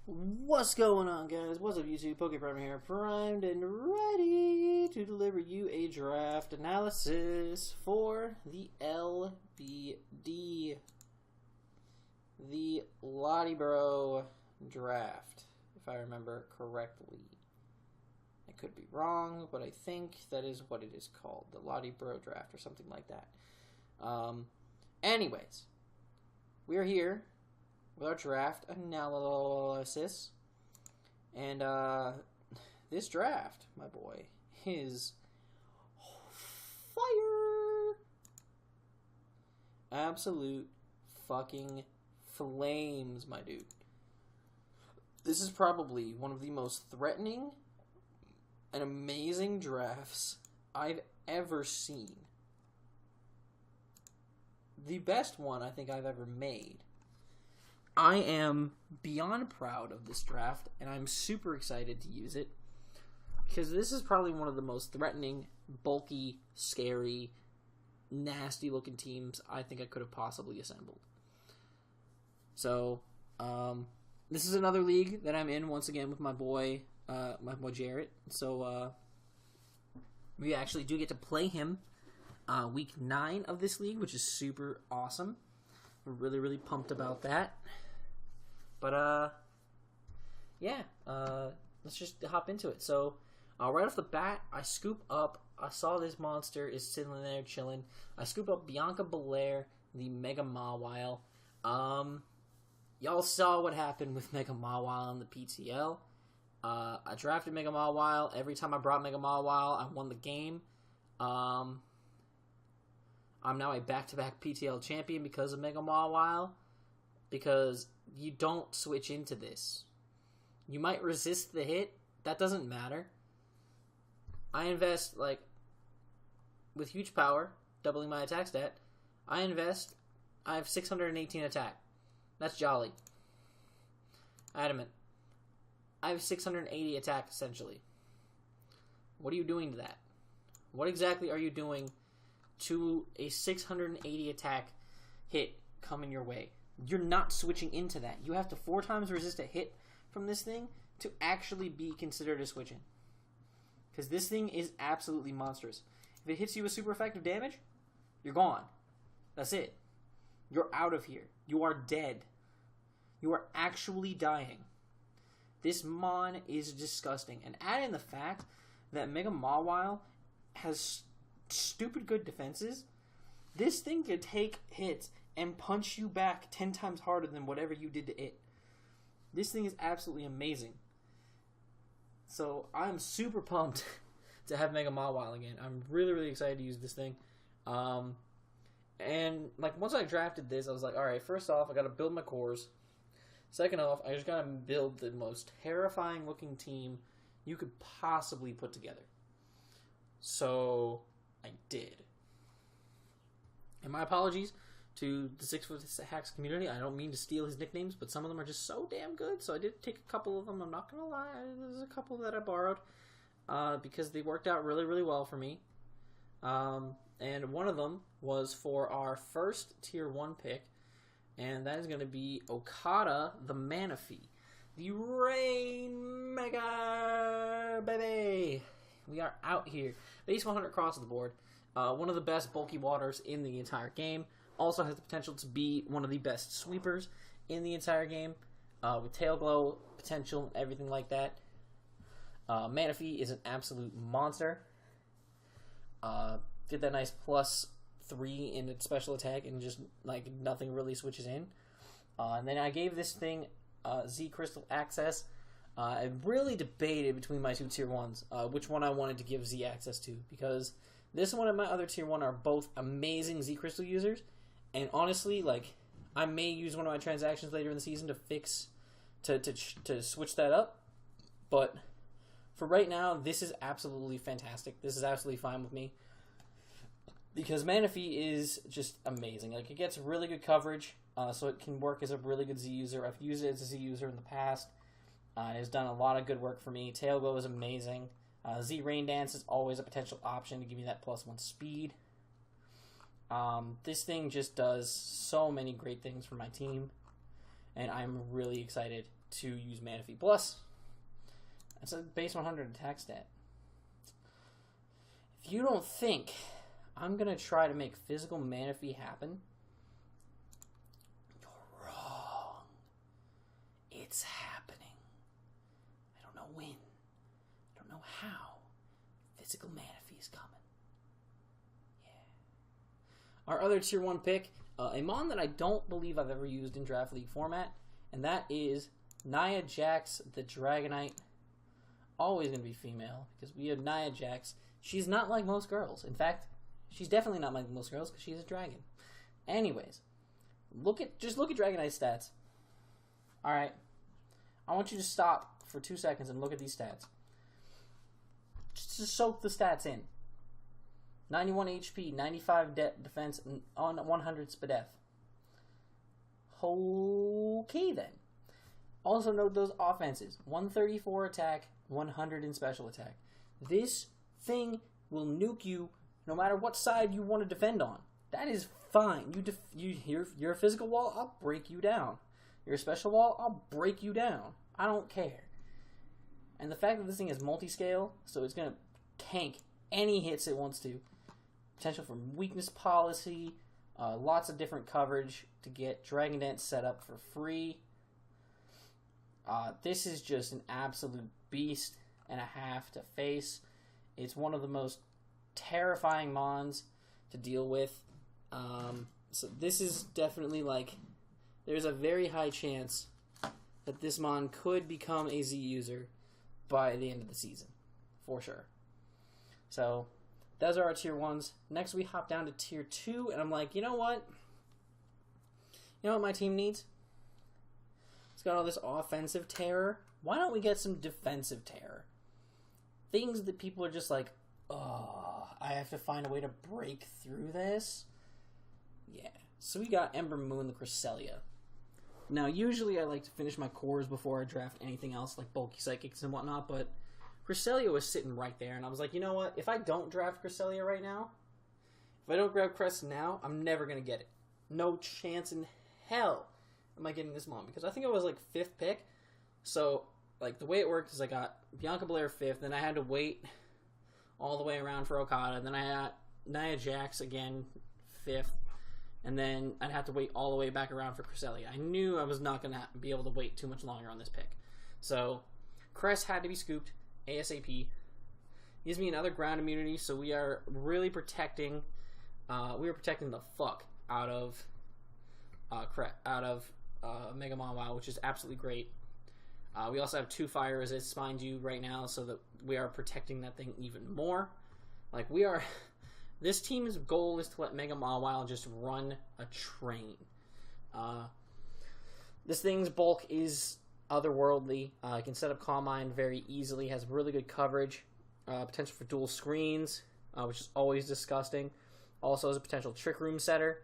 What's going on, guys? What's up, YouTube? PokePrimer here, primed and ready to deliver you a draft analysis for the LBD, the Lati Bro Draft, if I remember correctly. I could be wrong, but I think that is what it is called, the Lati Bro Draft or something like that. Anyways, we are here with our draft analysis, and this draft, my boy, is fire. Absolute fucking flames, my dude. This is probably one of the most threatening and amazing drafts I've ever seen. The best one I think I've ever made. I am beyond proud of this draft, and I'm super excited to use it, because this is probably one of the most threatening, bulky, scary, nasty-looking teams I think I could have possibly assembled. So, this is another league that I'm in, once again, with my boy Jarrett. So, we actually do get to play him week 9 of this league, which is super awesome. We're really, really pumped about that. But, yeah, let's just hop into it. So, right off the bat, I saw this monster is sitting there chilling. I scoop up Bianca Belair, the Mega Mawile. Y'all saw what happened with Mega Mawile on the PTL. I drafted Mega Mawile. Every time I brought Mega Mawile, I won the game. I'm now a back-to-back PTL champion because of Mega Mawile. Because you don't switch into this. You might resist the hit. That doesn't matter. I invest, with huge power, doubling my attack stat. I have 618 attack. That's jolly. Adamant. I have 680 attack, essentially. What are you doing to that? What exactly are you doing to a 680 attack hit coming your way? You're not switching into that. You have to 4 times resist a hit from this thing to actually be considered a switch in. Because this thing is absolutely monstrous. If it hits you with super effective damage, you're gone. That's it. You're out of here. You are dead. You are actually dying. This mon is disgusting. And add in the fact that Mega Mawile has stupid good defenses. This thing could take hits and punch you back 10 times harder than whatever you did to it. This thing is absolutely amazing. So I'm super pumped to have Mega Mawile again. I'm really, really excited to use this thing. And once I drafted this, I was like, alright, first off, I gotta build my cores. Second off, I just gotta build the most terrifying looking team you could possibly put together. So I did. And my apologies to the 6 Foot Hacks community. I don't mean to steal his nicknames, but some of them are just so damn good. So I did take a couple of them. I'm not going to lie. There's a couple that I borrowed because they worked out really, really well for me. And one of them was for our first Tier 1 pick, and that is going to be Okada the Manaphy. The Rain Mega, baby! We are out here. Base 100 across the board. One of the best bulky waters in the entire game. Also has the potential to be one of the best sweepers in the entire game. With tail glow potential and everything like that. Manaphy is an absolute monster. Get that nice +3 in its special attack and just nothing really switches in. And then I gave this thing Z Crystal access. I really debated between my 2 Tier 1s which one I wanted to give Z access to, because this one and my other Tier 1 are both amazing Z Crystal users, and honestly, I may use one of my transactions later in the season to fix, to switch that up, but for right now, this is absolutely fantastic. This is absolutely fine with me, because Manaphy is just amazing. It gets really good coverage, so it can work as a really good Z user. I've used it as a Z user in the past. It has done a lot of good work for me. Tail Glow is amazing. Z Rain Dance is always a potential option to give me that +1 speed. This thing just does so many great things for my team, and I'm really excited to use Manaphy Plus. That's a base 100 attack stat. If you don't think I'm going to try to make physical Manaphy happen, you're wrong. It's happening. I don't know when. I don't know how. Physical Manaphy is coming. Yeah. Our other Tier 1 pick, a Mon that I don't believe I've ever used in Draft League format, and that is Nia Jax the Dragonite. Always going to be female, because we have Nia Jax. She's not like most girls. In fact, she's definitely not like most girls, because she's a dragon. Anyways, just look at Dragonite stats. Alright. I want you to stop for 2 seconds and look at these stats. Just to soak the stats in. 91 HP, 95 defense, and on 100 SPDF. Okay then. Also note those offenses. 134 attack, 100 in special attack. This thing will nuke you no matter what side you want to defend on. That is fine. You're a physical wall, I'll break you down. You're a special wall, I'll break you down. I don't care. And the fact that this thing is multi-scale, so it's going to tank any hits it wants to. Potential for weakness policy, lots of different coverage to get Dragon Dance set up for free. This is just an absolute beast and a half to face. It's one of the most terrifying Mons to deal with. So this is definitely like, there's a very high chance that this Mon could become a Z user by the end of the season, for sure. So those are our Tier 1s. Next we hop down to Tier 2, and I'm like, you know what? You know what my team needs? It's got all this offensive terror. Why don't we get some defensive terror? Things that people are just like, oh, I have to find a way to break through this. Yeah. So we got Ember Moon the Cresselia. Now, usually I like to finish my cores before I draft anything else, like bulky psychics and whatnot, but Cresselia was sitting right there, and I was like, you know what? If I don't draft Cresselia right now, if I don't grab Crest now, I'm never going to get it. No chance in hell am I getting this Mon, because I think I was like 5th pick. So, like, the way it worked is I got Bianca Belair 5th, then I had to wait all the way around for Okada, then I got Nia Jax again 5th, and then I'd have to wait all the way back around for Cresselia. I knew I was not going to be able to wait too much longer on this pick. So, Crest had to be scooped ASAP. Gives me another ground immunity, so we are really protecting. We are protecting the fuck out of Mega Mon WoW, which is absolutely great. We also have 2 fire resists, mind you, right now, so that we are protecting that thing even more. Like, we are. This team's goal is to let Mega Mon WoW just run a train. This thing's bulk is otherworldly. It can set up Calm Mind very easily. Has really good coverage. Potential for dual screens, which is always disgusting. Also has a potential Trick Room setter.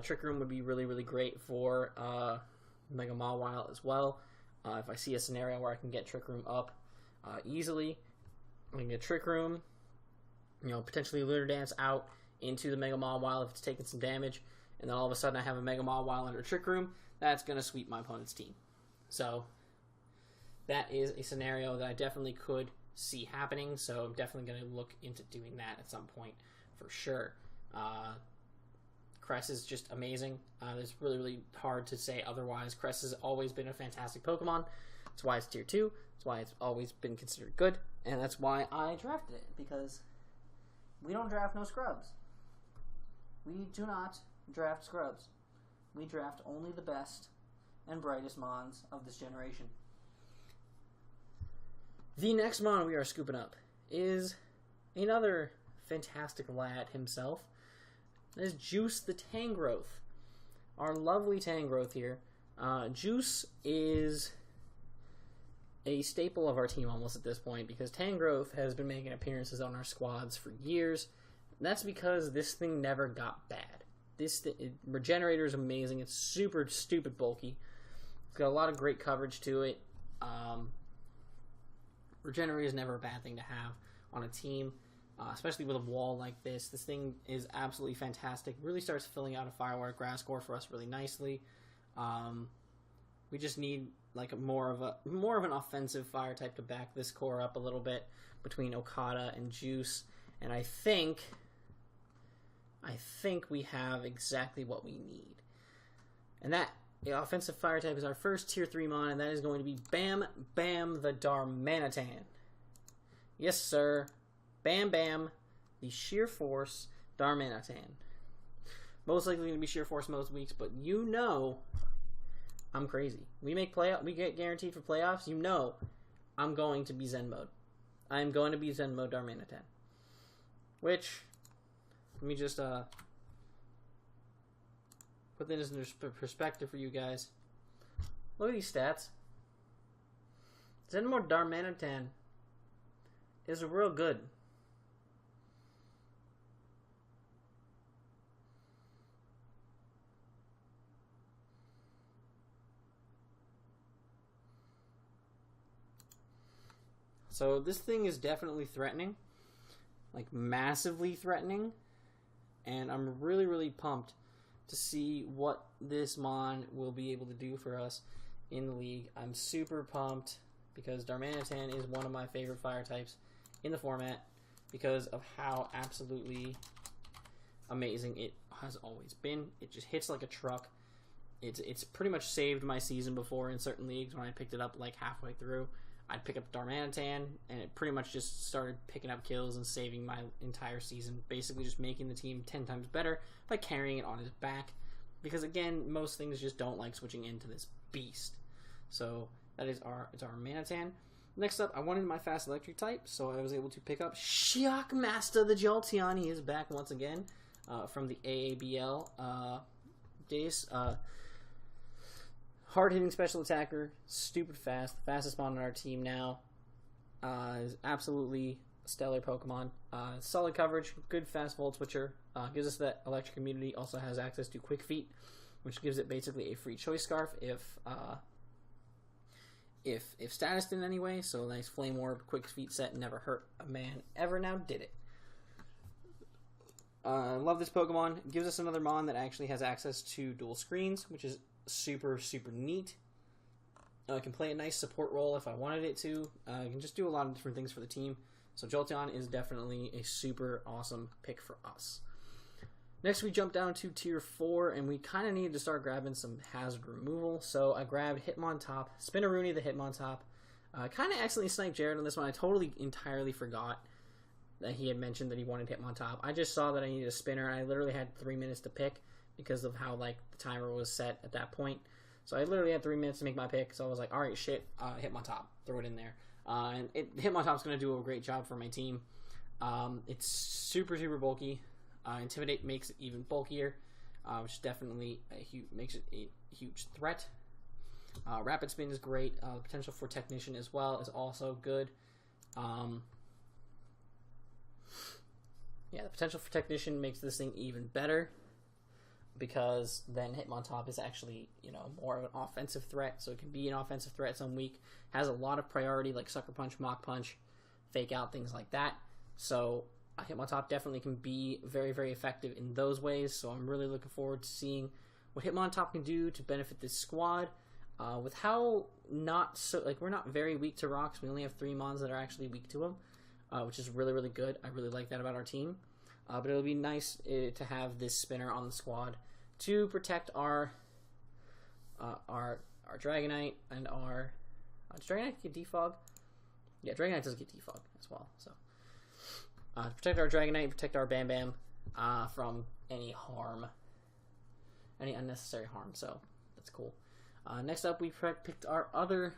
Trick Room would be really, really great for Mega Mon WoW as well. If I see a scenario where I can get Trick Room up easily, I can get Trick Room, potentially Lunar Dance out into the Mega Mon WoW if it's taking some damage, and then all of a sudden I have a Mega Mon WoW under Trick Room. That's going to sweep my opponent's team. So that is a scenario that I definitely could see happening, so I'm definitely going to look into doing that at some point for sure. Cress is just amazing. It's really, really hard to say otherwise. Cress has always been a fantastic Pokemon. That's why it's Tier 2. That's why it's always been considered good. And that's why I drafted it, because we don't draft no scrubs. We do not draft scrubs. We draft only the best and brightest Mons of this generation. The next Mon we are scooping up is another fantastic lad himself. That is Juice the Tangrowth. Our lovely Tangrowth here. Juice is a staple of our team almost at this point, because Tangrowth has been making appearances on our squads for years. That's because this thing never got bad. Regenerator is amazing. It's super stupid bulky. It's got a lot of great coverage to it. Regenerator is never a bad thing to have on a team, especially with a wall like this. This thing is absolutely fantastic. Really starts filling out a Firewire Grass Core for us really nicely. We just need like more of an offensive fire type to back this core up a little bit between Okada and Juice, and I think we have exactly what we need. And that offensive fire type is our first tier 3 mon, and that is going to be Bam Bam the Darmanitan. Yes, sir. Bam Bam, the Sheer Force Darmanitan. Most likely going to be Sheer Force most weeks, but you know I'm crazy. We get guaranteed for playoffs. You know I'm going to be Zen mode. I'm going to be Zen mode Darmanitan. Which, let me just put this in perspective for you guys. Look at these stats. Zen mode Darmanitan is real good. So this thing is definitely threatening, like massively threatening, and I'm really, really pumped to see what this mon will be able to do for us in the league. I'm super pumped because Darmanitan is one of my favorite fire types in the format because of how absolutely amazing it has always been. It just hits like a truck. It's pretty much saved my season before in certain leagues when I picked it up like halfway through. I'd pick up Darmanitan, and it pretty much just started picking up kills and saving my entire season, basically just making the team 10 times better by carrying it on his back. Because again, most things just don't like switching into this beast. So that is our Darmanitan. Next up, I wanted my fast electric type, so I was able to pick up Shockmaster the Jolteon. He is back once again from the AABL days. Hard-hitting special attacker, stupid fast, the fastest mon on our team now. Is absolutely stellar Pokemon. Solid coverage, good fast volt switcher. Gives us that electric immunity. Also has access to Quick Feet, which gives it basically a free choice scarf if statused in any way. So nice Flame Orb, Quick Feet set, never hurt a man ever. Now did it. Love this Pokemon. It gives us another mon that actually has access to dual screens, which is super, super neat. I can play a nice support role if I wanted it to. I can just do a lot of different things for the team. So Jolteon is definitely a super awesome pick for us. Next, we jump down to tier 4, and we kind of needed to start grabbing some hazard removal. So I grabbed Hitmontop, Spinaroonie the Hitmontop. Kind of accidentally sniped Jared on this one. I totally, entirely forgot that he had mentioned that he wanted Hitmontop. I just saw that I needed a spinner, and I literally had 3 minutes to pick because of how like the timer was set at that point. So I literally had 3 minutes to make my pick. So I was like, all right, shit, Hitmontop, throw it in there. And Hitmontop's going to do a great job for my team. It's super, super bulky. Intimidate makes it even bulkier, which definitely makes it a huge threat. Rapid Spin is great. The potential for Technician as well is also good. Yeah, the potential for Technician makes this thing even better, because then Hitmontop is actually, more of an offensive threat, so it can be an offensive threat some week. Has a lot of priority, like Sucker Punch, Mach Punch, Fake Out, things like that. So Hitmontop definitely can be very, very effective in those ways, so I'm really looking forward to seeing what Hitmontop can do to benefit this squad. With how we're not very weak to rocks. We only have 3 mons that are actually weak to them, which is really, really good. I really like that about our team. But it'll be nice to have this spinner on the squad to protect our Dragonite and our... does Dragonite get defog? Yeah, Dragonite does get defog as well. So to protect our Dragonite, protect our Bam Bam from any harm, any unnecessary harm. So that's cool. Next up, we picked our other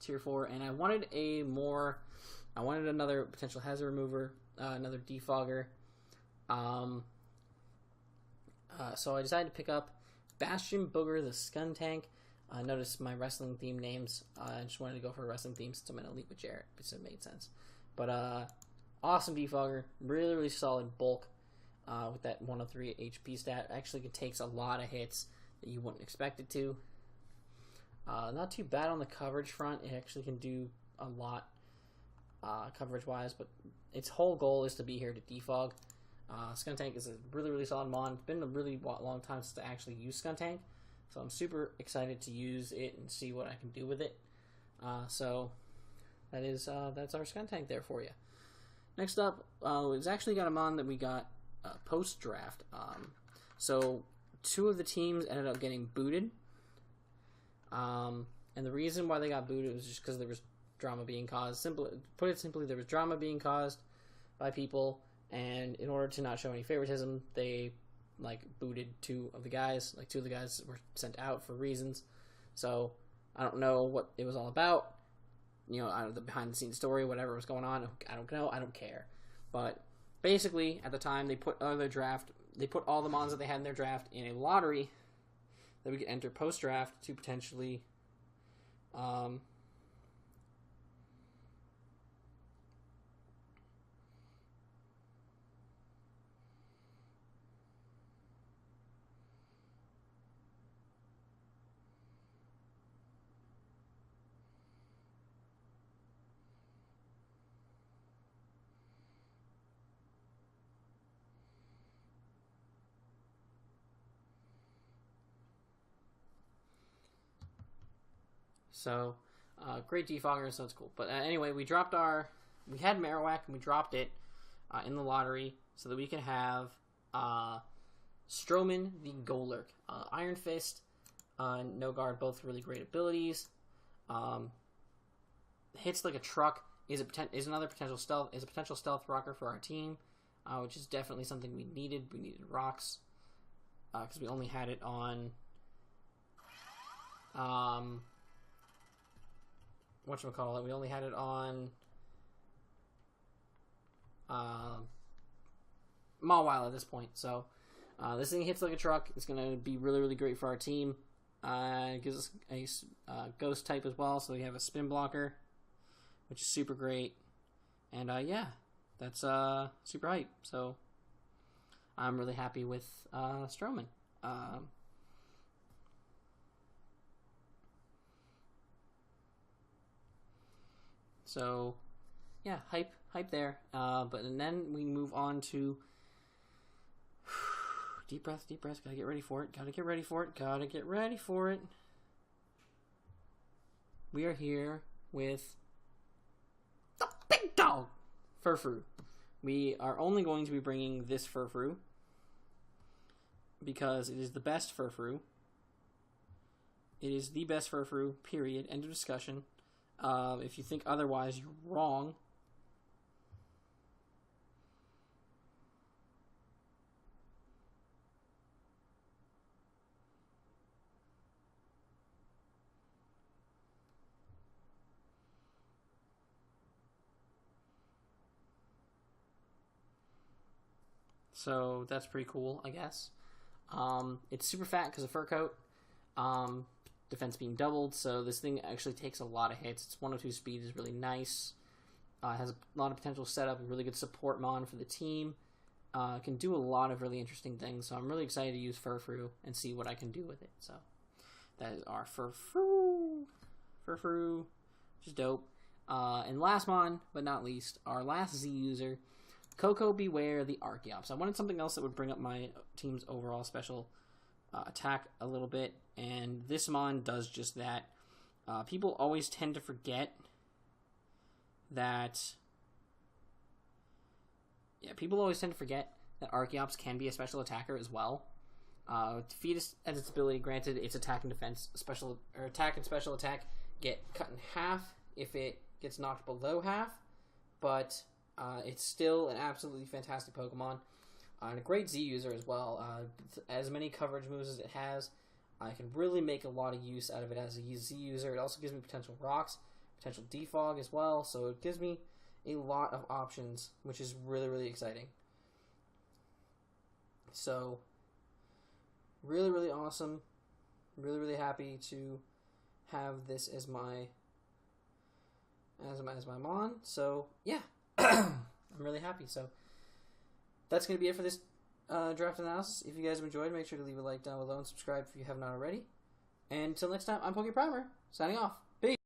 tier 4, and I wanted another potential hazard remover, another defogger. So I decided to pick up Bastion Booger the Skuntank. Notice my wrestling theme names. I just wanted to go for a wrestling theme since I'm in a league with Jarrett, because it made sense. But awesome defogger, really, really solid bulk with that 103 HP stat. Actually, it takes a lot of hits that you wouldn't expect it to. Not too bad on the coverage front. It actually can do a lot coverage-wise, but its whole goal is to be here to defog. Skuntank is a really, really solid mon. It's been a really long time since I actually used Skuntank, So I'm super excited to use it and see what I can do with it. So that's our Skuntank there for you. Next up, it's actually got a mon that we got post-draft. So 2 of the teams ended up getting booted. And the reason why they got booted was just because there was drama being caused. Put it simply, there was drama being caused by people, and in order to not show any favoritism, they booted 2 of the guys. 2 of the guys were sent out for reasons. So I don't know what it was all about. Out of the behind-the-scenes story, whatever was going on, I don't know. I don't care. But basically, at the time, they put all the mons that they had in their draft in a lottery that we could enter post-draft to potentially So, great defogger, so it's cool. But anyway, we had Marowak, and we dropped it in the lottery so that we can have Stroman the Golurk. Iron Fist, No Guard, both really great abilities. Hits like a truck, is another potential stealth rocker for our team, which is definitely something we needed. We needed rocks, because we only had it on whatchamacallit, we only had it on Mawile at this point. So this thing hits like a truck. It's going to be really, really great for our team. It gives us a ghost type as well, so we have a spin blocker, which is super great. And yeah, that's super hype. So I'm really happy with Stroman. So, yeah, hype there. And then we move on to deep breath. Gotta get ready for it. We are here with the big dog, Furfrou. We are only going to be bringing this Furfrou because it is the best Furfrou. It is the best Furfrou, period. End of discussion. If you think otherwise, you're wrong. So that's pretty cool, I guess. It's super fat because of fur coat. Defense being doubled, so this thing actually takes a lot of hits. Its 102 speed is really nice. Has a lot of potential setup, a really good support mon for the team. Can do a lot of really interesting things, so I'm really excited to use Furfrou and see what I can do with it. So that is our Furfrou, which is dope. And last mon, but not least, our last Z user, Coco Beware the Archeops. I wanted something else that would bring up my team's overall special attack a little bit, and this mon does just that. People always tend to forget that Archeops can be a special attacker as well. Defeat as its ability, granted, its attack and defense, attack and special attack get cut in half if it gets knocked below half, but it's still an absolutely fantastic Pokemon. And a great Z user as well. As many coverage moves as it has, I can really make a lot of use out of it as a Z user. It also gives me potential rocks, potential defog as well, so it gives me a lot of options, which is really, really exciting. So, really, really awesome. Really, really happy to have this as my mon. So, yeah, I'm really happy. So, that's going to be it for this draft analysis. If you guys have enjoyed, make sure to leave a like down below and subscribe if you have not already. And until next time, I'm PokePrimer, signing off. Peace!